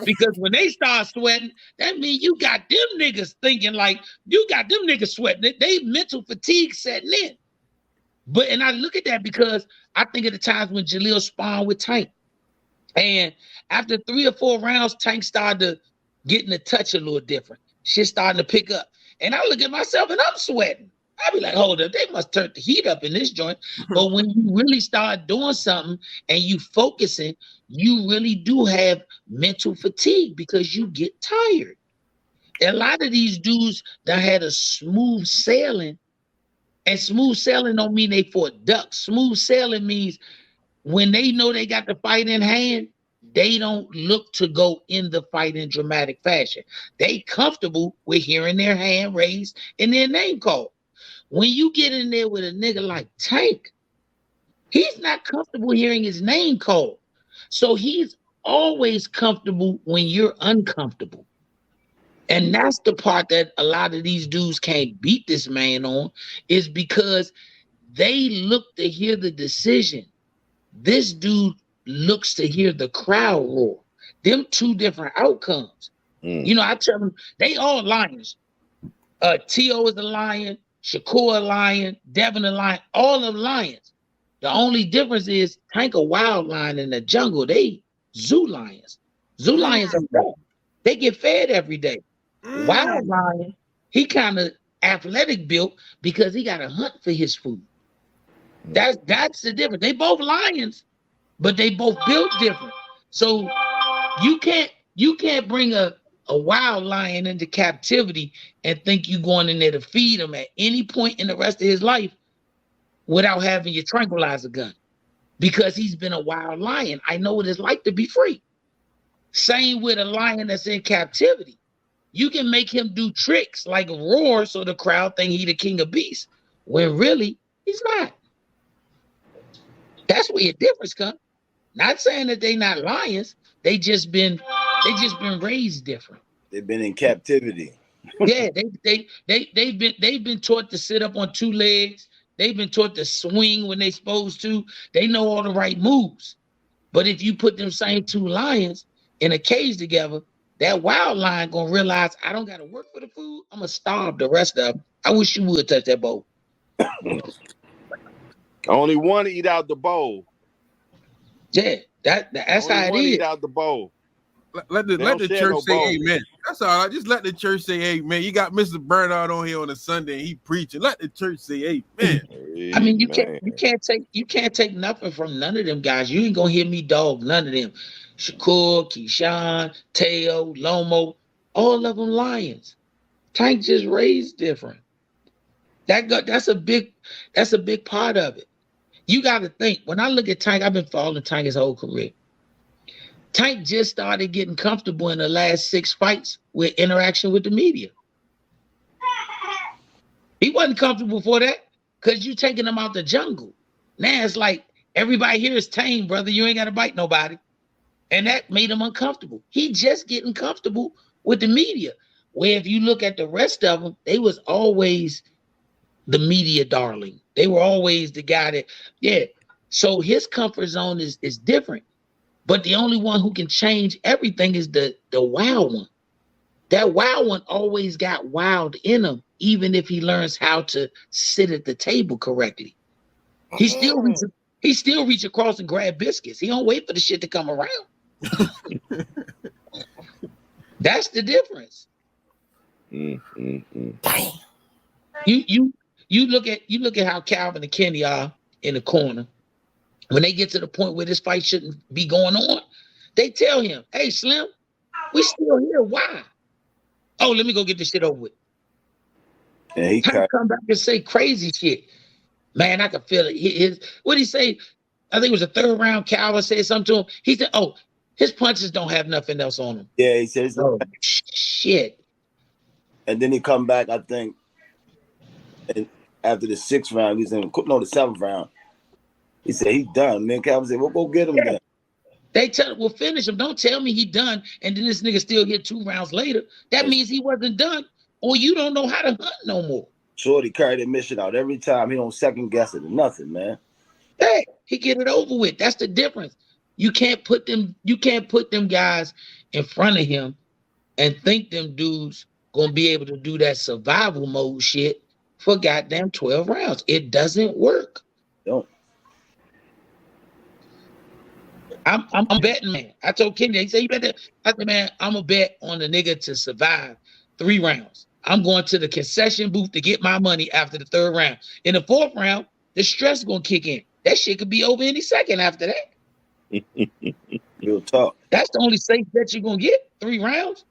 Because when they start sweating, that means you got them niggas thinking like you got them niggas sweating. They mental fatigue setting in. And I look at that because I think of the times when Jaleel spawned with Tank. And after 3 or 4 rounds, Tank started to getting the touch a little different. Shit starting to pick up. And I look at myself and I'm sweating. I be like, hold up, they must turn the heat up in this joint. But when you really start doing something and you focusing, you really do have mental fatigue because you get tired. A lot of these dudes that had a smooth sailing, and smooth sailing don't mean they for a duck. Smooth sailing means when they know they got the fight in hand, they don't look to go in the fight in dramatic fashion. They comfortable with hearing their hand raised and their name called. When you get in there with a nigga like Tank, he's not comfortable hearing his name called. So he's always comfortable when you're uncomfortable. And that's the part that a lot of these dudes can't beat this man on, is because they look to hear the decision. This dude looks to hear the crowd roar. Them two different outcomes. You know, I tell them, they all lions. T.O. is a lion, Shakur a lion, Devin a lion, all of them lions. The only difference is Tank a wild lion in the jungle. They zoo lions. Zoo lions are fed. They get fed every day. Wild lion, he kind of athletic built because he got to hunt for his food. That's the difference. They both lions, but they both built different. So you can't bring a wild lion into captivity and think you're going in there to feed him at any point in the rest of his life without having your tranquilizer gun, because he's been a wild lion. I know what it's like to be free. Same with a lion that's in captivity. You can make him do tricks like roar so the crowd think he the king of beasts, when really he's not. That's where your difference comes. Not saying that they not lions. They just been raised different. They've been in captivity. Yeah, they've been taught to sit up on 2 legs. They've been taught to swing when they supposed to. They know all the right moves. But if you put them same 2 lions in a cage together, that wild lion gonna realize I don't gotta work for the food. I'm gonna starve the rest of them. I wish you would touch that bowl. Only one eat out the bowl. Yeah, that's Only how it one is. Eat out the bowl. Let the church no say bowl. amen. That's all right. Just let the church say amen. You got Mr. Bernard on here on a Sunday and he preaching. Let the church say amen. I mean, you can't take nothing from none of them guys. You ain't gonna hear me dog none of them. Shakur, Keyshawn, Teo, Lomo, all of them lions. Tank just raised different. That's a big part of it. You got to think. When I look at Tank, I've been following Tank his whole career. Tank just started getting comfortable in the last 6 fights with interaction with the media. He wasn't comfortable before that because you taking him out the jungle. Now it's like everybody here is tame, brother. You ain't got to bite nobody. And that made him uncomfortable. He just getting comfortable with the media. Where if you look at the rest of them, they was always the media darling. They were always the guy that, yeah. So his comfort zone is different. But the only one who can change everything is the wild one. That wild one always got wild in him, even if he learns how to sit at the table correctly. He still reach across and grab biscuits. He don't wait for the shit to come around. That's the difference. Damn. You look at how Calvin and Kenny are in the corner. When they get to the point where this fight shouldn't be going on, they tell him, "Hey, Slim, we still here. Why? Oh, let me go get this shit over with." Yeah, he come back and say crazy shit. Man, I can feel it. What did he say? I think it was the 3rd round. Calvin said something to him. He said, "Oh, his punches don't have nothing else on them." Yeah, he says. Oh, shit. And then he come back, I think, and after the 6th round, he's in the 7th round. He said he's done. Man, Calvin said, "We'll go get him then." They we'll finish him. Don't tell me he done, and then this nigga still hit 2 rounds later. That means he wasn't done, or you don't know how to hunt no more. Shorty carried that mission out every time. He don't second guess it or nothing, man. Hey, he get it over with. That's the difference. You can't put them guys in front of him and think them dudes gonna be able to do that survival mode shit for goddamn 12 rounds. It doesn't work. Don't. I'm a betting man. I told Kenny, he said, you better. I said, man, I'm a bet on the nigga to survive 3 rounds. I'm going to the concession booth to get my money after the 3rd round. In the 4th round, the stress gonna kick in. That shit could be over any second after that. Real talk. That's the only safe bet you're gonna get. 3 rounds.